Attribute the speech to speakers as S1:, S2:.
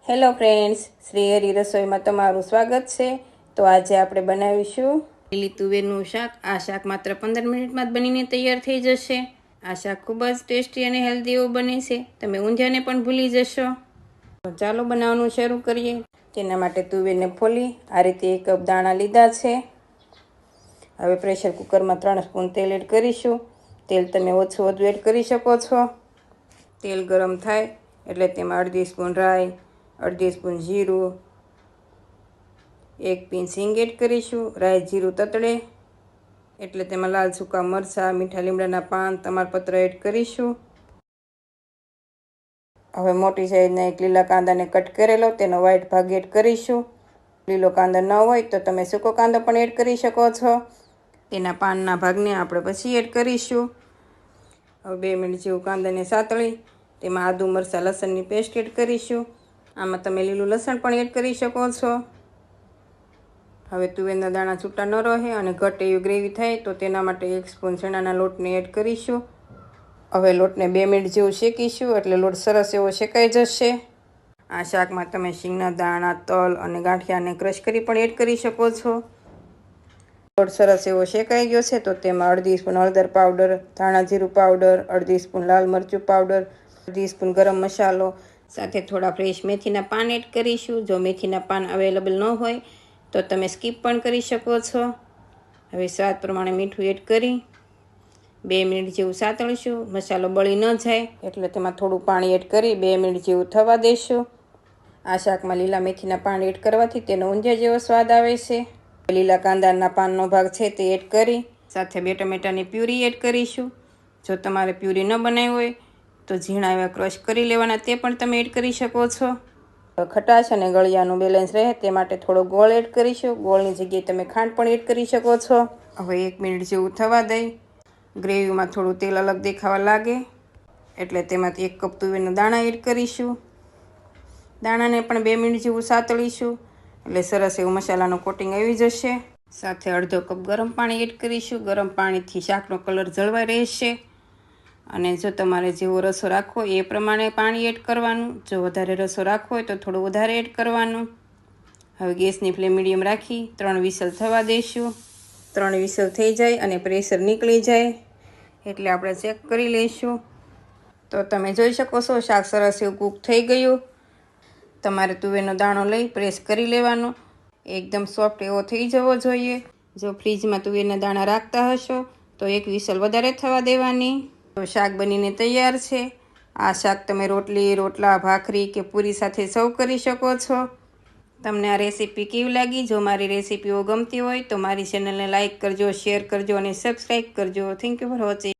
S1: Hello friends, Shri હરી રસોઈમાં તમારું સ્વાગત છે। તો આજે આપણે બનાવીશું લીલી તુવેરનું શાક। આ શાક માત્ર 15 મિનિટમાં જ બનીને તૈયાર થઈ જશે। આ શાક ખૂબ જ ટેસ્ટી અને હેલ્ધી એવું બને છે, તમે ઊંધિયાને પણ ભૂલી જશો। તો ચાલો બનાવવાનું શરૂ કરીએ। તેના માટે તુવેરને ફોલી આ રીતે 1 કપ દાણા લીધા છે। હવે પ્રેશર કુકરમાં 3 સ્પૂન તેલ એડ કરીશું। તેલ તમે ઓછું વધુ એડ કરી શકો છો। તેલ ગરમ થાય એટલે તેમાં અડધી સ્પૂન રાઈ, અડધી સ્પૂન જીરું, 1 પિંચ હિંગ એડ કરીશું। રાઈ જીરું તતડે એટલે તેમાં લાલ સૂકા મરચાં, મીઠા લીમડાના પાન, તમાલપત્ર એડ કરીશું। હવે મોટી સાઈઝના 1 લીલા કાંદાને કટ કરેલો તેનો વ્હાઈટ ભાગ એડ કરીશું। લીલો કાંદો ન હોય તો તમે સૂકો કાંદો પણ એડ કરી શકો છો। તેના પાનના ભાગને આપણે પછી એડ કરીશું। હવે 2 મિનિટ જેવું કાંદાને સાતળી તેમાં આદુ, મરચાં, લસણની પેસ્ટ એડ કરીશું। આમાં તમે લીલું લસણ પણ એડ કરી શકો છો। હવે તુવેરના દાણા છૂટા ન રહે અને ઘટ એવી ગ્રેવી થાય તો તેના માટે 1 સ્પૂન ચણાના લોટને એડ કરીશું। હવે લોટને 2 મિનિટ જેવું શેકીશું એટલે લોટ સરસ એવો શેકાઈ જશે। આ શાકમાં તમે શીંગના દાણા, તલ અને ગાંઠિયાને ક્રશ કરી પણ એડ કરી શકો છો। લોટ સરસ એવો શેકાઈ ગયો છે તો તેમાં અડધી સ્પૂન હળદર પાવડર, ધાણા જીરું પાવડર, અડધી સ્પૂન લાલ મરચું પાવડર, અડધી સ્પૂન ગરમ મસાલો સાથે થોડા ફ્રેશ મેથીના પાન એડ કરીશું। જો મેથીના પાન અવેલેબલ ન હોય તો તમે સ્કીપ પણ કરી શકો છો। હવે સ્વાદ પ્રમાણે મીઠું એડ કરી 2 મિનિટ જેવું સાતળીશું। મસાલો બળી ન જાય એટલે તેમાં થોડું પાણી એડ કરી 2 મિનિટ જેવું થવા દઈશું। આ શાકમાં લીલા મેથીના પાન એડ કરવાથી તેનો ઊંધિયા જેવો સ્વાદ આવે છે। લીલા કાંદાના પાનનો ભાગ છે તે એડ કરી સાથે 2 ટમેટાની પ્યુરી એડ કરીશું। જો તમારે પ્યુરી ન બનાવી હોય તો ઝીણા એવા ક્રશ કરી લેવાના, તે પણ તમે એડ કરી શકો છો। ખટાશ અને ગળિયાનું બેલેન્સ રહે તે માટે થોડો ગોળ એડ કરીશું। ગોળની જગ્યાએ તમે ખાંડ પણ એડ કરી શકો છો। હવે 1 મિનિટ જેવું થવા દઈ ગ્રેવીમાં થોડું તેલ અલગ દેખાવા લાગે એટલે તેમાંથી 1 કપ તુવેરના દાણા એડ કરીશું। દાણાને પણ 2 મિનિટ જેવું સાતળીશું એટલે સરસ એવું મસાલાનું કોટિંગ આવી જશે। સાથે અડધો કપ ગરમ પાણી એડ કરીશું। ગરમ પાણીથી શાકનો કલર જળવાઈ રહેશે અને જો તમારે જેવો રસો રાખવો એ પ્રમાણે પાણી એડ કરવાનું। જો વધારે રસો રાખવો હોય તો થોડું વધારે એડ કરવાનું। હવે ગેસની ફ્લેમ મીડિયમ રાખી 3 વિસલ થવા દઈશું। 3 વિસલ થઈ જાય અને પ્રેશર નીકળી જાય એટલે આપણે ચેક કરી લઈશું। તો તમે જોઈ શકો છો શાક સરસ એવું કૂક થઈ ગયું। તમારે તુવેરનો દાણો લઈ પ્રેસ કરી લેવાનો, એકદમ સોફ્ટ એવો થઈ જવો જોઈએ। જો ફ્રીજમાં તુવેરના દાણા રાખતા હશો તો 1 વિસલ વધારે થવા દેવાની। તો શાક બનીને તૈયાર છે। આ શાક તમે રોટલી, રોટલા, ભાખરી કે પૂરી સાથે સર્વ કરી શકો છો। તમને આ રેસીપી કેવી લાગી? જો મારી રેસીપીઓ ગમતી હોય તો મારી ચેનલને લાઇક કરજો, શેર કરજો અને સબસ્ક્રાઈબ કરજો। Thank you for watching.